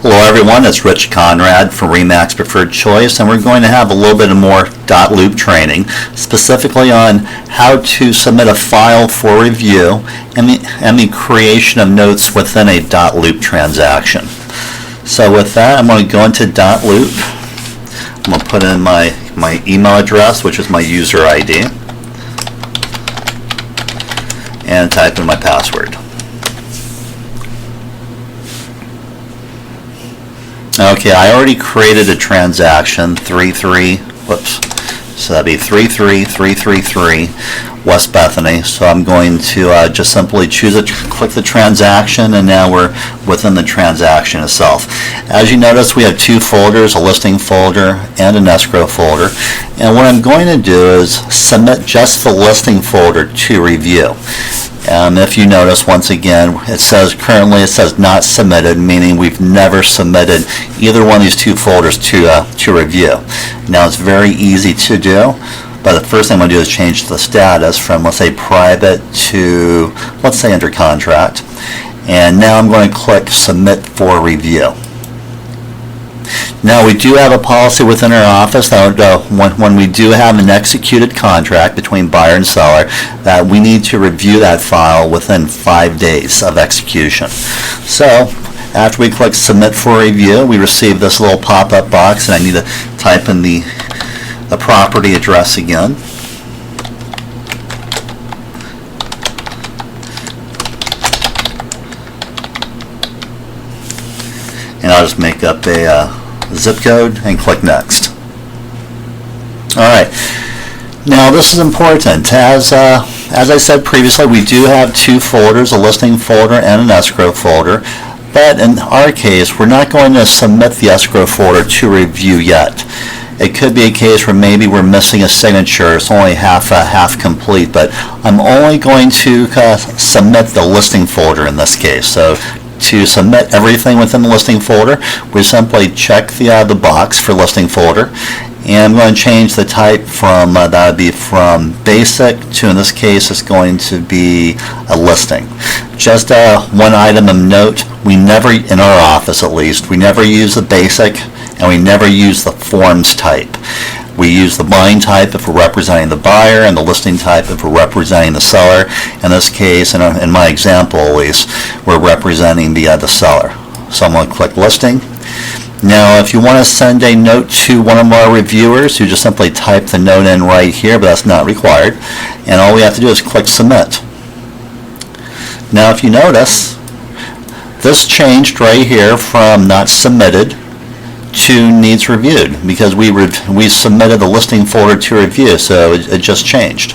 Hello everyone, it's Rich Conrad from Remax Preferred Choice, and we're going to have a little bit more DotLoop training, specifically on how to submit a file for review and the creation of notes within a DotLoop transaction. So with that, I'm going to go into DotLoop. I'm going to put in my email address, which is my user ID, and type in my password. Okay, I already created a transaction, so that'd be 33333 West Bethany. So I'm going to just simply choose it, click the transaction, and now we're within the transaction itself. As you notice, we have two folders, a listing folder and an escrow folder. And what I'm going to do is submit just the listing folder to review. If you notice, once again, currently it says not submitted, meaning we've never submitted either one of these two folders to review. Now it's very easy to do, but the first thing I'm going to do is change the status from, let's say, private to, let's say, under contract. And now I'm going to click submit for review. Now we do have a policy within our office that when we do have an executed contract between buyer and seller, that we need to review that file within 5 days of execution. So after we click submit for review, we receive this little pop-up box, and I need to type in the property address again. And I'll just make up a zip code and click next. Alright, now this is important. As I said previously, we do have two folders, a listing folder and an escrow folder, but in our case we're not going to submit the escrow folder to review yet. It could be a case where maybe we're missing a signature, it's only half complete, but I'm only going to submit the listing folder in this case. So to submit everything within the listing folder, we simply check the box for listing folder, and I'm going to change the type from that would be from basic to, in this case, it's going to be a listing. Just one item of note: we never, in our office at least, we never use the basic, and we never use the forms type. We use the buying type if we're representing the buyer, and the listing type if we're representing the seller. In this case, in my example at least, we're representing the seller. So I'm going to click listing. Now if you want to send a note to one of our reviewers, you just simply type the note in right here, but that's not required. And all we have to do is click submit. Now if you notice, this changed right here from not submitted to needs reviewed, because we submitted the listing folder to review, so it just changed.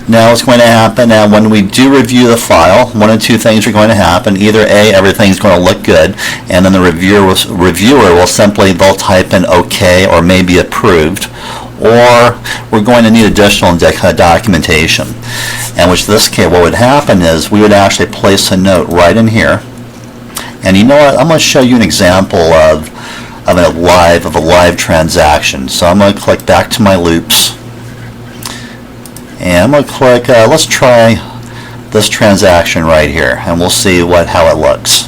Now what's going to happen, now when we do review the file, one of two things are going to happen. Either A, everything's going to look good, and then the reviewer will simply, they'll type in OK or maybe approved, or we're going to need additional documentation. And which in this case, what would happen is we would actually place a note right in here. And you know what, I'm going to show you an example of a live transaction. So I'm going to click back to my loops, and I'm going to click, let's try this transaction right here, and we'll see how it looks.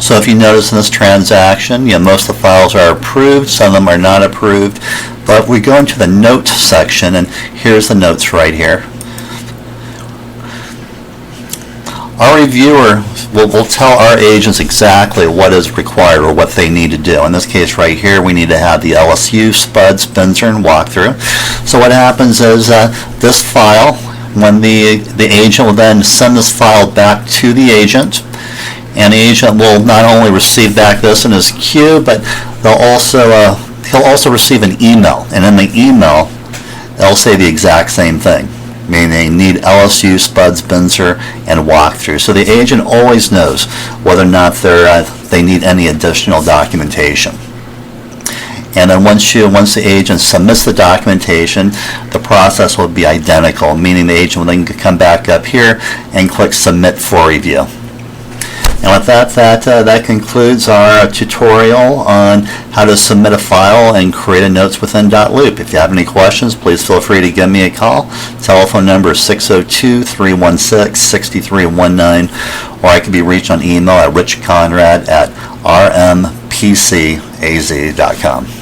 So if you notice in this transaction, most of the files are approved, some of them are not approved, but we go into the note section, and here's the notes right here. Our reviewer will tell our agents exactly what is required or what they need to do. In this case right here, we need to have the LSU, SPUD, Spencer, and walkthrough. So what happens is this file, when the agent will then send this file back to the agent, and the agent will not only receive back this in his queue, but he'll also receive an email, and in the email it'll say the exact same thing, meaning they need LSU, SPUD, Spencer, and walkthrough. So the agent always knows whether or not they need any additional documentation. And then once the agent submits the documentation, the process will be identical, meaning the agent will then come back up here and click submit for review. And with that concludes our tutorial on how to submit a file and create a notes within DotLoop. If you have any questions, please feel free to give me a call. Telephone number is 602-316-6319, or I can be reached on email at richconrad@rmpcaz.com.